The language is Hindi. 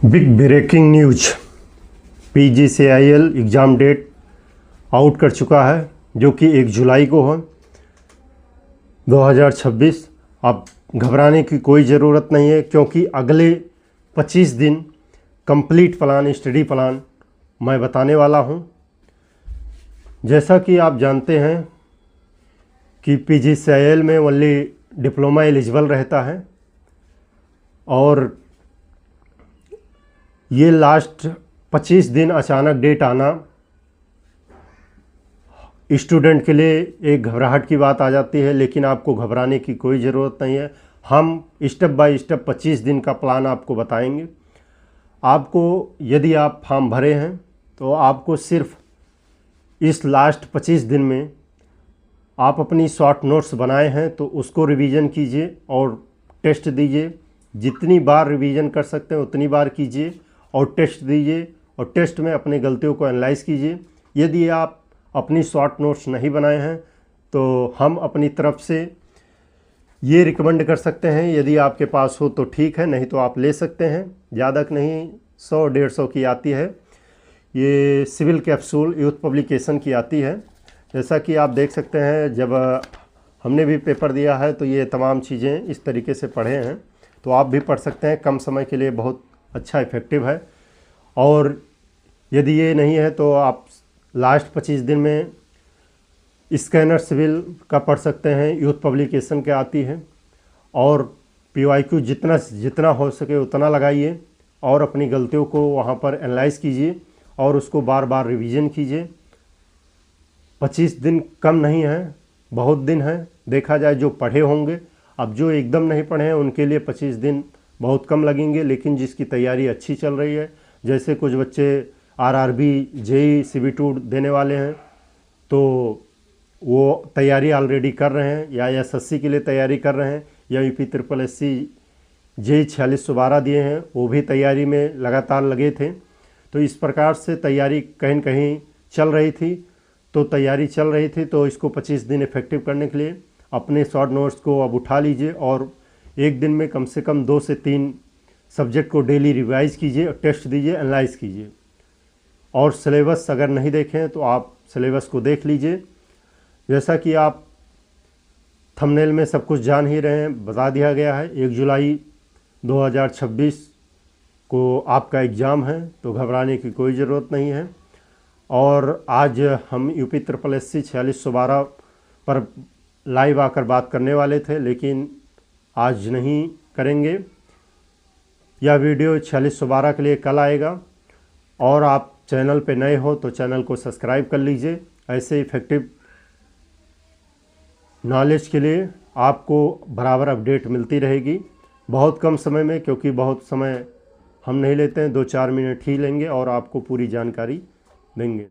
Big breaking news. PGCIL exam date out कर चुका है जो कि 1 जुलाई को है 2026। अब घबराने की कोई ज़रूरत नहीं है क्योंकि अगले 25 दिन कंप्लीट प्लान, स्टडी प्लान मैं बताने वाला हूं। जैसा कि आप जानते हैं कि PGCIL में ओनली डिप्लोमा एलिजिबल रहता है और ये लास्ट 25 दिन अचानक डेट आना स्टूडेंट के लिए एक घबराहट की बात आ जाती है, लेकिन आपको घबराने की कोई ज़रूरत नहीं है। हम स्टेप बाय स्टेप 25 दिन का प्लान आपको बताएंगे। आपको यदि आप फॉर्म भरे हैं तो आपको सिर्फ इस लास्ट 25 दिन में आप अपनी शॉर्ट नोट्स बनाए हैं तो उसको रिवीजन कीजिए और टेस्ट दीजिए। जितनी बार रिवीजन कर सकते हैं उतनी बार कीजिए और टेस्ट दीजिए और टेस्ट में अपनी गलतियों को एनालाइज कीजिए। यदि आप अपनी शॉर्ट नोट्स नहीं बनाए हैं तो हम अपनी तरफ से ये रिकमेंड कर सकते हैं, यदि आपके पास हो तो ठीक है, नहीं तो आप ले सकते हैं। ज़्यादा नहीं, 100-150 की आती है। ये सिविल कैप्सूल यूथ पब्लिकेशन की आती है। जैसा कि आप देख सकते हैं, जब हमने भी पेपर दिया है तो ये तमाम चीज़ें इस तरीके से पढ़े हैं, तो आप भी पढ़ सकते हैं। कम समय के लिए बहुत अच्छा इफ़ेक्टिव है। और यदि ये नहीं है तो आप लास्ट 25 दिन में स्कैनर सिविल का पढ़ सकते हैं, यूथ पब्लिकेशन के आती है। और PYQ जितना हो सके उतना लगाइए और अपनी गलतियों को वहाँ पर एनालाइज कीजिए और उसको बार बार रिवीजन कीजिए। 25 दिन कम नहीं है, बहुत दिन है। देखा जाए जो पढ़े होंगे, अब जो एकदम नहीं पढ़े हैं उनके लिए 25 दिन बहुत कम लगेंगे, लेकिन जिसकी तैयारी अच्छी चल रही है, जैसे कुछ बच्चे RRB, JEE, CB2 देने वाले हैं तो वो तैयारी ऑलरेडी कर रहे हैं, या SSC के लिए तैयारी कर रहे हैं, या UPSSC JEE 4612 दिए हैं, वो भी तैयारी में लगातार लगे थे। तो इस प्रकार से तैयारी कहीं न कहीं चल रही थी, तो इसको 25 दिन इफ़ेक्टिव करने के लिए अपने शॉर्ट नोट्स को अब उठा लीजिए और एक दिन में कम से कम 2 से 3 सब्जेक्ट को डेली रिवाइज कीजिए, टेस्ट दीजिए, एनालाइज कीजिए। और सिलेबस अगर नहीं देखें तो आप सिलेबस को देख लीजिए। जैसा कि आप थंबनेल में सब कुछ जान ही रहे हैं, बता दिया गया है 1 जुलाई 2026 को आपका एग्ज़ाम है, तो घबराने की कोई ज़रूरत नहीं है। और आज हम UPSSC 4612 पर लाइव आकर बात करने वाले थे, लेकिन आज नहीं करेंगे। यह वीडियो 4612 के लिए कल आएगा। और आप चैनल पे नए हो तो चैनल को सब्सक्राइब कर लीजिए। ऐसे इफ़ेक्टिव नॉलेज के लिए आपको बराबर अपडेट मिलती रहेगी, बहुत कम समय में, क्योंकि बहुत समय हम नहीं लेते हैं, 2-4 मिनट ही लेंगे और आपको पूरी जानकारी देंगे।